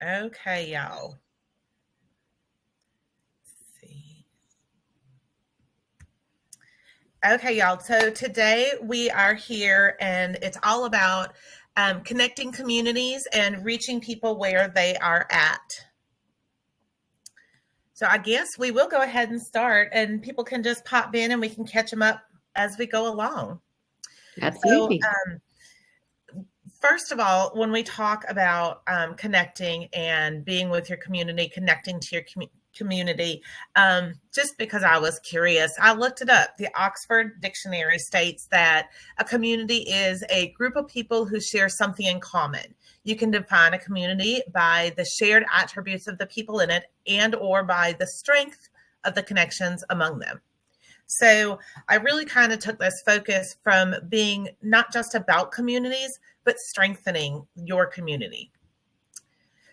Okay, y'all. Let's see. Okay, y'all. So today we are here and it's all about connecting communities and reaching people where they are at. So I guess we will go ahead and start and people can just pop in and we can catch them up as we go along. So, Absolutely. first of all, when we talk about connecting and being with your community, connecting to your community, just because I was curious, I looked it up. The Oxford Dictionary states that a community is a group of people who share something in common. You can define a community by the shared attributes of the people in it and or by the strength of the connections among them. So I really kind of took this focus from being not just about communities, but strengthening your community.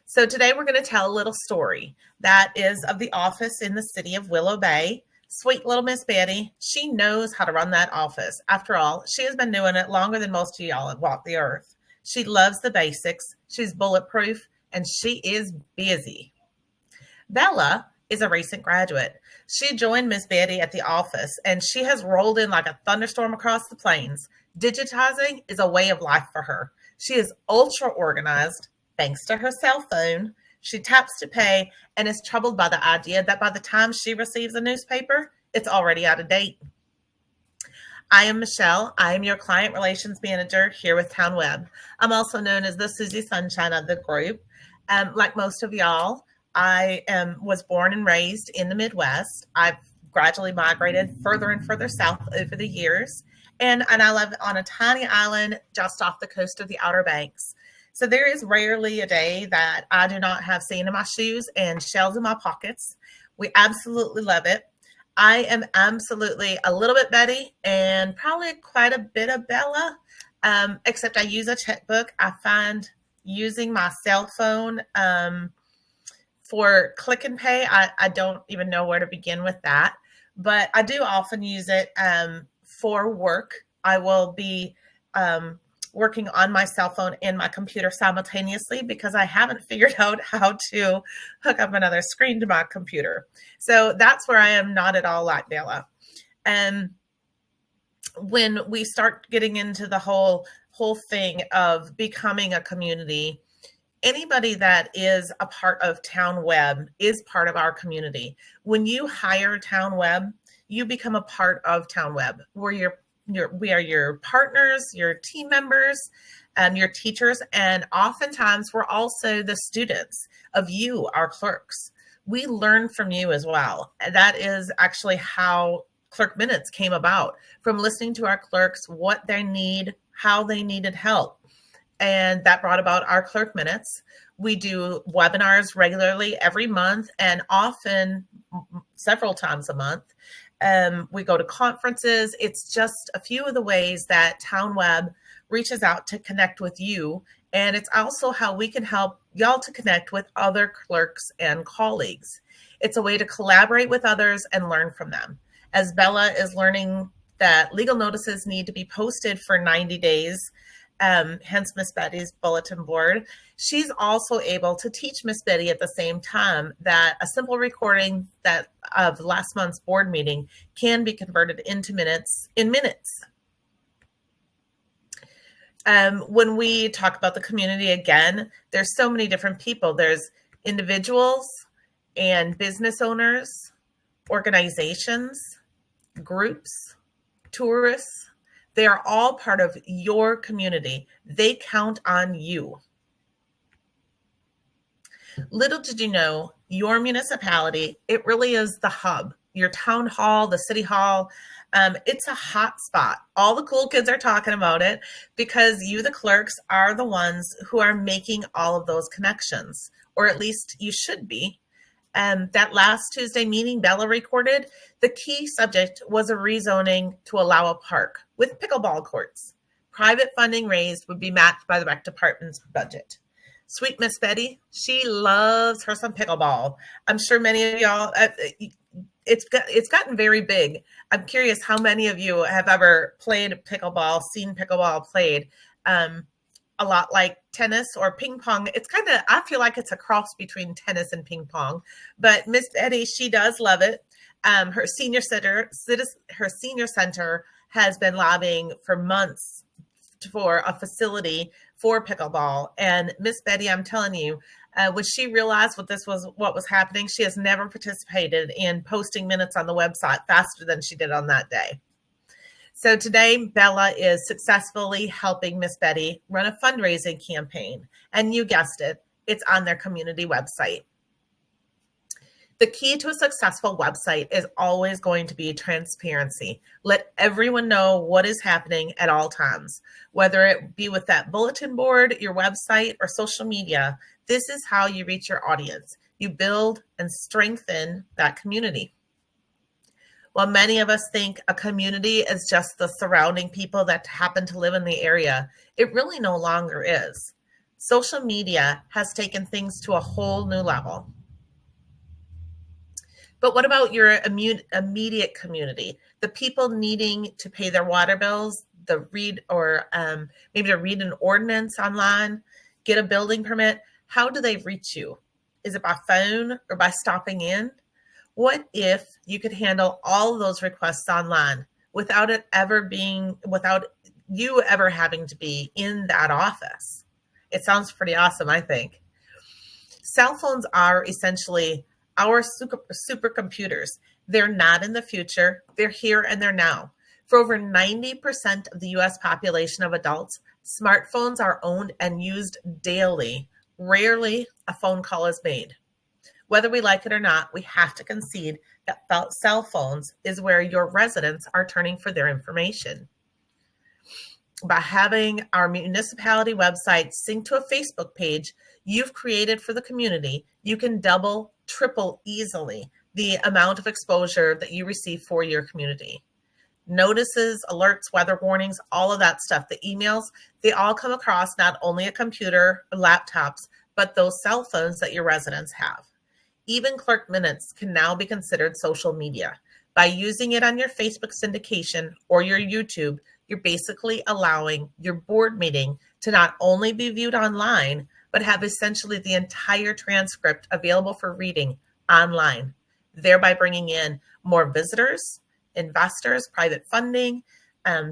So today we're going to tell a little story that is of the office in the city of Willow Bay. Sweet little Miss Betty, she knows how to run that office. After all, she has been doing it longer than most of y'all have walked the earth. She loves the basics, she's bulletproof, and she is busy. Bella is a recent graduate. She joined Miss Betty at the office and she has rolled in like a thunderstorm across the plains. Digitizing is a way of life for her. She is ultra organized thanks to her cell phone. She taps to pay and is troubled by the idea that by the time she receives a newspaper, it's already out of date. I am Michelle. I am your client relations manager here with Town Web. I'm also known as the Susie Sunshine of the group. Like most of y'all, was born and raised in the Midwest. I've gradually migrated further and further south over the years, and I live on a tiny island just off the coast of the Outer Banks. So there is rarely a day that I do not have sand in my shoes and shells in my pockets. We absolutely love it. I am absolutely a little bit Betty and probably quite a bit of Bella, except I use a checkbook. I find using my cell phone for click and pay, I don't even know where to begin with that, but I do often use it for work. I will be working on my cell phone and my computer simultaneously because I haven't figured out how to hook up another screen to my computer. So that's where I am not at all like Bella. And when we start getting into the whole thing of becoming a community, anybody that is a part of Town Web is part of our community. When you hire Town Web, you become a part of Town Web. We are your partners, your team members, your teachers, and oftentimes we're also the students of you, our clerks. We learn from you as well. That is actually how Clerk Minutes came about, from listening to our clerks, what they need, how they needed help. And that brought about our Clerk Minutes. We do webinars regularly every month and often several times a month. We go to conferences. It's just a few of the ways that Town Web reaches out to connect with you. And it's also how we can help y'all to connect with other clerks and colleagues. It's a way to collaborate with others and learn from them. As Bella is learning that legal notices need to be posted for 90 days, hence Miss Betty's bulletin board, she's also able to teach Miss Betty at the same time that a simple recording that of last month's board meeting can be converted into minutes in minutes. When we talk about the community again, there's so many different people. There's individuals and business owners, organizations, groups, tourists. They are all part of your community. They count on you. Little did you know, your municipality, it really is the hub. Your town hall, the city hall, it's a hot spot. All the cool kids are talking about it because you, the clerks, are the ones who are making all of those connections, or at least you should be. That last Tuesday meeting Bella recorded, the key subject was a rezoning to allow a park with pickleball courts. Private funding raised would be matched by the rec department's budget. Sweet Miss Betty, she loves her some pickleball. I'm sure many of y'all, it's gotten very big. I'm curious how many of you have ever played pickleball, seen pickleball played. a lot like tennis or ping pong. It's kind of, I feel like it's a cross between tennis and ping pong. But Miss Betty, she does love it. Her senior center has been lobbying for months for a facility for pickleball. And Miss Betty, I'm telling you, when she realized what was happening, she has never participated in posting minutes on the website faster than she did on that day. So today, Bella is successfully helping Miss Betty run a fundraising campaign. And you guessed it, it's on their community website. The key to a successful website is always going to be transparency. Let everyone know what is happening at all times, whether it be with that bulletin board, your website, or social media. This is how you reach your audience. You build and strengthen that community. While many of us think a community is just the surrounding people that happen to live in the area, it really no longer is. Social media has taken things to a whole new level. But what about your immediate community? The people needing to pay their water bills, maybe to read an ordinance online, get a building permit. How do they reach you? Is it by phone or by stopping in? What if you could handle all of those requests online without you ever having to be in that office? It sounds pretty awesome, I think. Cell phones are essentially our supercomputers. They're not in the future. They're here and they're now. For over 90% of the US population of adults, smartphones are owned and used daily. Rarely a phone call is made. Whether we like it or not, we have to concede that cell phones is where your residents are turning for their information. By having our municipality website synced to a Facebook page you've created for the community, you can double, triple easily the amount of exposure that you receive for your community. Notices, alerts, weather warnings, all of that stuff, the emails, they all come across not only a computer or laptops, but those cell phones that your residents have. Even clerk minutes can now be considered social media. By using it on your Facebook syndication or your YouTube, you're basically allowing your board meeting to not only be viewed online, but have essentially the entire transcript available for reading online, thereby bringing in more visitors, investors, private funding,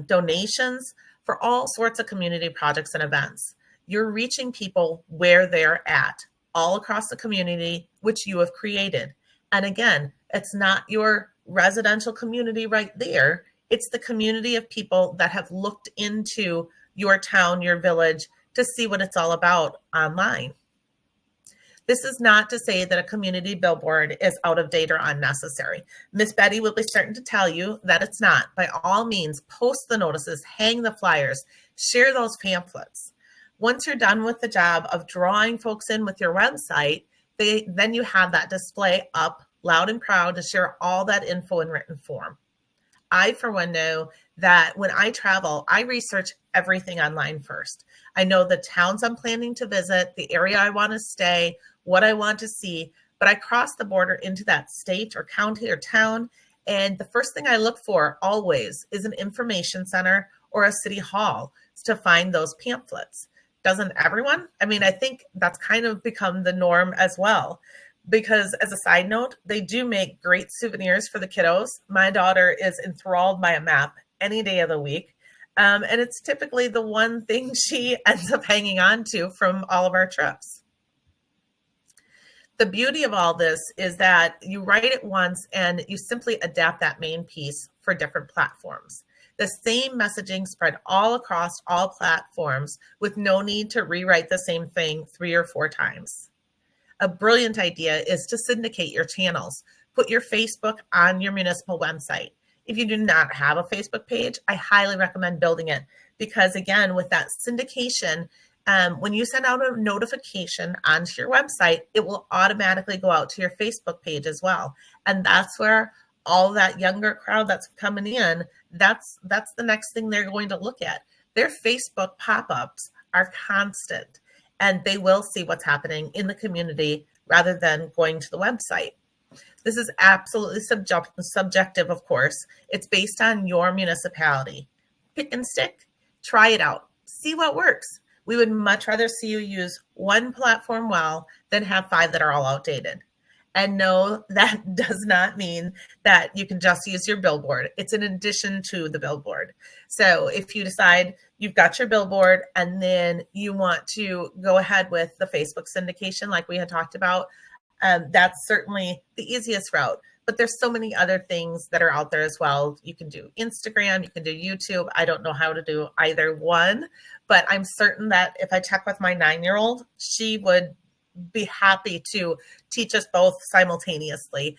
donations for all sorts of community projects and events. You're reaching people where they're at, all across the community, which you have created. And again, it's not your residential community right there. It's the community of people that have looked into your town, your village, to see what it's all about online. This is not to say that a community billboard is out of date or unnecessary. Miss Betty will be certain to tell you that it's not. By all means, post the notices, hang the flyers, share those pamphlets. Once you're done with the job of drawing folks in with your website, then you have that display up loud and proud to share all that info in written form. I, for one, know that when I travel, I research everything online first. I know the towns I'm planning to visit, the area I want to stay, what I want to see, but I cross the border into that state or county or town, and the first thing I look for always is an information center or a city hall to find those pamphlets. Doesn't everyone? I mean, I think that's kind of become the norm as well. Because as a side note, they do make great souvenirs for the kiddos. My daughter is enthralled by a map any day of the week. And it's typically the one thing she ends up hanging on to from all of our trips. The beauty of all this is that you write it once and you simply adapt that main piece for different platforms. The same messaging spread all across all platforms with no need to rewrite the same thing 3 or 4 times. A brilliant idea is to syndicate your channels. Put your Facebook on your municipal website. If you do not have a Facebook page, I highly recommend building it because, again, with that syndication, when you send out a notification onto your website, it will automatically go out to your Facebook page as well. And that's where all that younger crowd that's coming in, that's the next thing they're going to look at. Their Facebook pop-ups are constant. And they will see what's happening in the community rather than going to the website. This is absolutely subjective, of course. It's based on your municipality. Pick and stick, try it out, see what works. We would much rather see you use one platform well than have five that are all outdated. And no, that does not mean that you can just use your billboard. It's in addition to the billboard. So if you decide you've got your billboard and then you want to go ahead with the Facebook syndication, like we had talked about, that's certainly the easiest route. But there's so many other things that are out there as well. You can do Instagram, you can do YouTube. I don't know how to do either one, but I'm certain that if I check with my 9-year-old, she would be happy to teach us both simultaneously.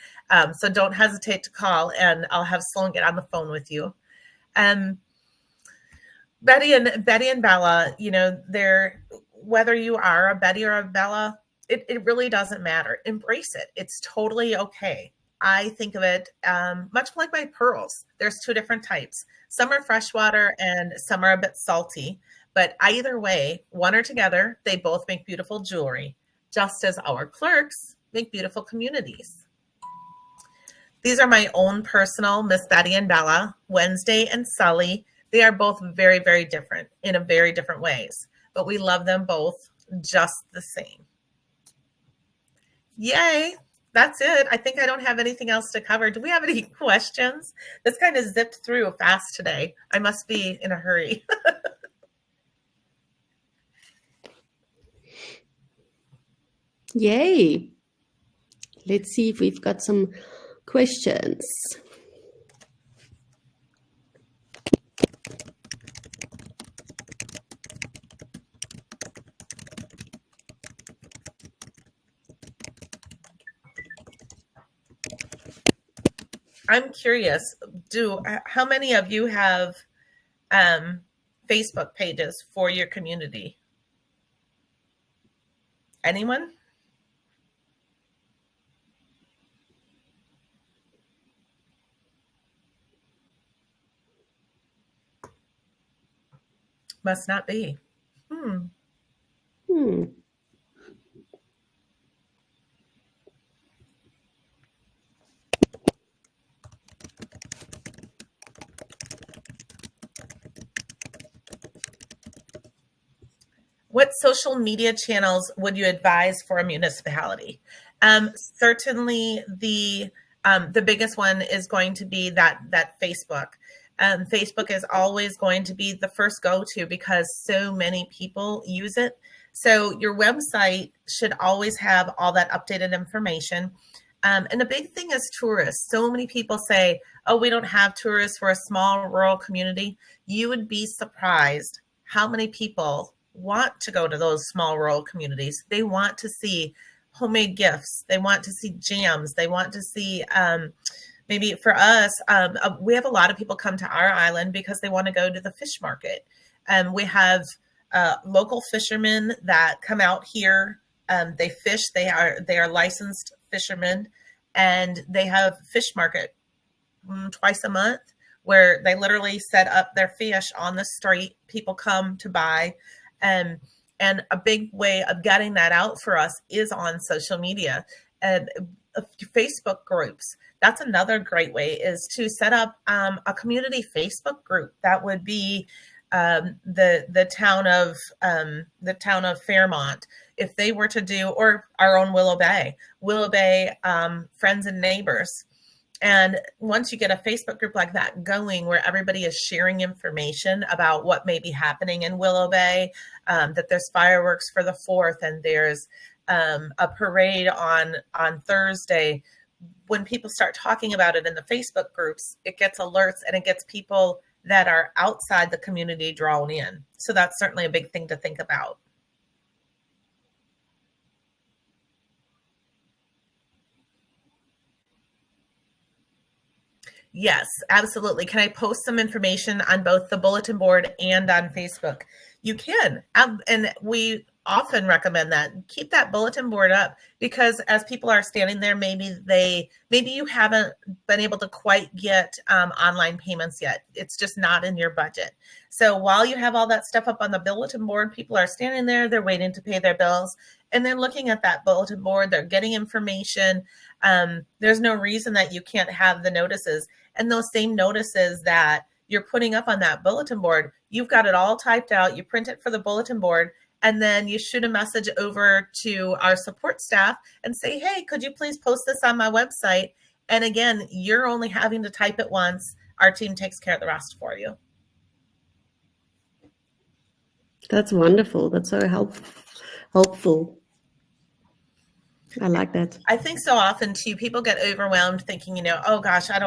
So don't hesitate to call, and I'll have Sloan get on the phone with you. Betty and Bella, they're, whether you are a Betty or a Bella, it really doesn't matter. Embrace it. It's totally okay. I think of it much like my pearls. There's two different types. Some are freshwater and some are a bit salty. But either way, one or together, they both make beautiful jewelry, just as our clerks make beautiful communities. These are my own personal Miss Betty and Bella, Wednesday and Sully. They are both very, very different in a very different ways, but we love them both just the same. Yay. That's it. I think I don't have anything else to cover. Do we have any questions? This kind of zipped through fast today. I must be in a hurry. Yay. Let's see if we've got some questions. I'm curious, how many of you have Facebook pages for your community? Anyone? Must not be. What social media channels would you advise for a municipality? Certainly the biggest one is going to be that Facebook. Facebook is always going to be the first go-to because so many people use it. So your website should always have all that updated information. And the big thing is tourists. So many people say, oh, we don't have tourists. We're a small rural community. You would be surprised how many people want to go to those small rural communities. They want to see homemade gifts. They want to see jams. They want to see, maybe for us, we have a lot of people come to our island because they want to go to the fish market. We have local fishermen that come out here. They fish. They are licensed fishermen, and they have fish market twice a month where they literally set up their fish on the street. People come to buy. And a big way of getting that out for us is on social media and Facebook groups. That's another great way, is to set up a community Facebook group. That would be the town of Fairmont. If they were to do, or our own Willow Bay, friends and neighbors. And once you get a Facebook group like that going, where everybody is sharing information about what may be happening in Willow Bay, that there's fireworks for the 4th and there's a parade on Thursday, when people start talking about it in the Facebook groups, it gets alerts and it gets people that are outside the community drawn in. So that's certainly a big thing to think about. Yes, absolutely. Can I post some information on both the bulletin board and on Facebook? You can. And we often recommend that. Keep that bulletin board up, because as people are standing there, maybe you haven't been able to quite get online payments yet. It's just not in your budget. So while you have all that stuff up on the bulletin board, people are standing there, they're waiting to pay their bills, and they're looking at that bulletin board, they're getting information. There's no reason that you can't have the notices. And those same notices that you're putting up on that bulletin board, you've got it all typed out, you print it for the bulletin board, and then you shoot a message over to our support staff and say, hey, could you please post this on my website? And again, you're only having to type it once. Our team takes care of the rest for you. That's wonderful. That's so helpful. I like that. I think so often too, people get overwhelmed thinking, oh gosh, I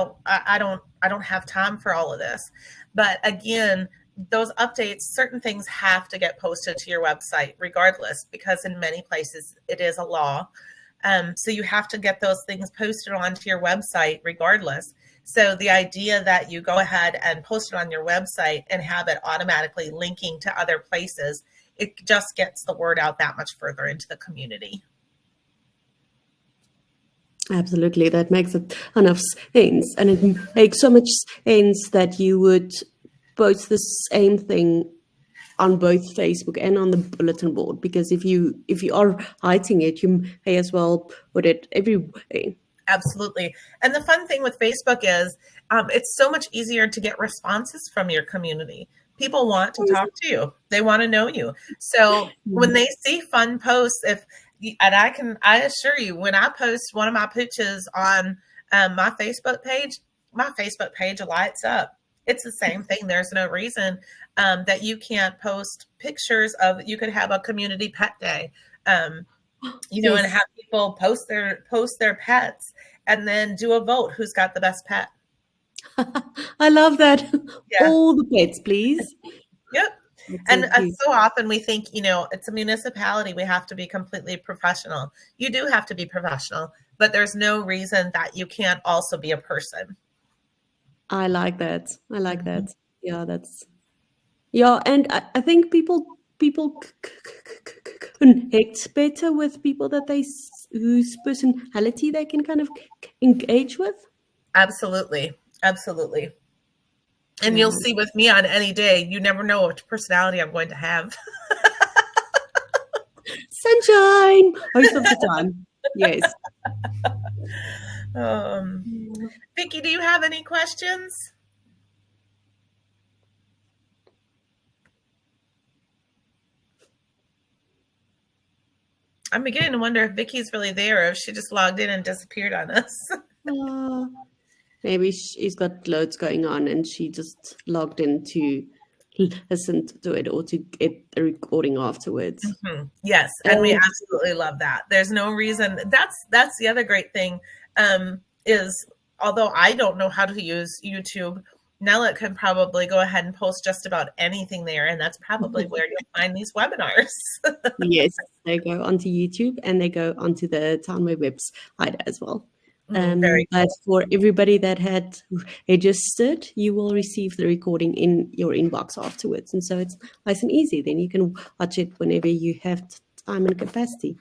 don't have time for all of this. But again, those updates, certain things have to get posted to your website regardless, because in many places it is a law. So you have to get those things posted onto your website regardless. So the idea that you go ahead and post it on your website and have it automatically linking to other places, it just gets the word out that much further into the community. Absolutely. That makes a ton of sense. And it makes so much sense that you would post the same thing on both Facebook and on the bulletin board, because if you are hiding it, you may as well put it everywhere. Absolutely. And the fun thing with Facebook is it's so much easier to get responses from your community. People want to talk to you. They want to know you. So when they see fun posts, and I assure you, when I post one of my pooches on my Facebook page lights up. It's the same thing. There's no reason that you can't post pictures of, you could have a community pet day, and have people post their pets and then do a vote who's got the best pet. I love that. Yeah. All the pets, please. Yep. And so often we think, it's a municipality. We have to be completely professional. You do have to be professional, but there's no reason that you can't also be a person. I like that. Yeah, and I think people connect better with people that whose personality they can kind of engage with. Absolutely. And you'll see with me on any day, you never know which personality I'm going to have. Sunshine most of the time. Yes. Vicki, do you have any questions? I'm beginning to wonder if Vicki's really there, or if she just logged in and disappeared on us. Maybe she's got loads going on and she just logged in to listen to it or to get the recording afterwards. Mm-hmm. Yes, and we absolutely love that. There's no reason. That's the other great thing, is although I don't know how to use YouTube, Nella can probably go ahead and post just about anything there, and that's probably where you'll find these webinars. Yes, they go onto YouTube and they go onto the Townway website as well. Very cool. But for everybody that had registered, you will receive the recording in your inbox afterwards. And so it's nice and easy. Then you can watch it whenever you have time and capacity.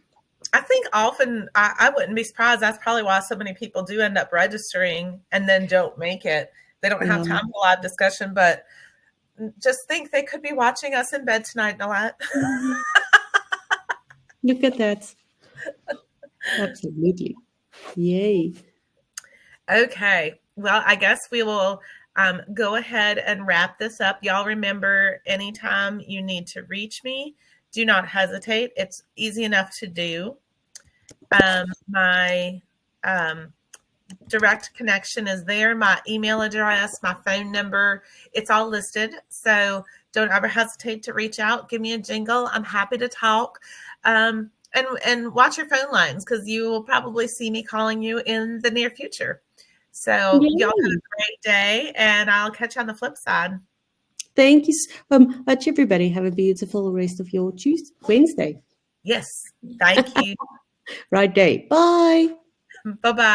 I think often, I wouldn't be surprised. That's probably why so many people do end up registering and then don't make it. They don't have time for live discussion, but just think they could be watching us in bed tonight, Nolette. Look at that. Absolutely. Yay. Okay. Well, I guess we will go ahead and wrap this up. Y'all remember, anytime you need to reach me, do not hesitate. It's easy enough to do. My direct connection is there. My email address, my phone number, it's all listed. So don't ever hesitate to reach out. Give me a jingle. I'm happy to talk. And watch your phone lines, because you will probably see me calling you in the near future. So y'all have a great day, and I'll catch you on the flip side. Thank you so much, everybody. Have a beautiful rest of your Wednesday. Yes. Thank you. Right day. Bye. Bye-bye.